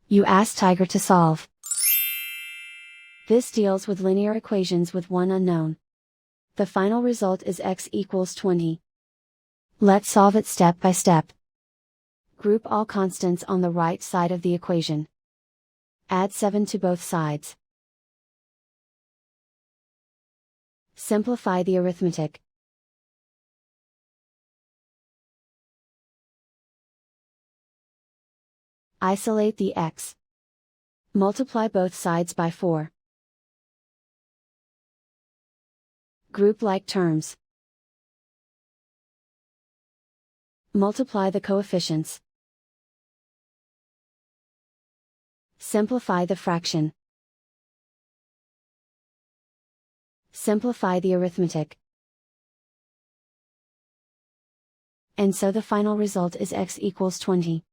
You ask Tiger to solve. This deals with linear equations with one unknown. The final result is x equals 20. Let's solve it step by step. Group all constants on the right side of the equation. Add 7 to both sides. Simplify the arithmetic. Isolate the x. Multiply both sides by 4. Group like terms. Multiply the coefficients. Simplify the fraction. Simplify the arithmetic. And so the final result is x equals 20.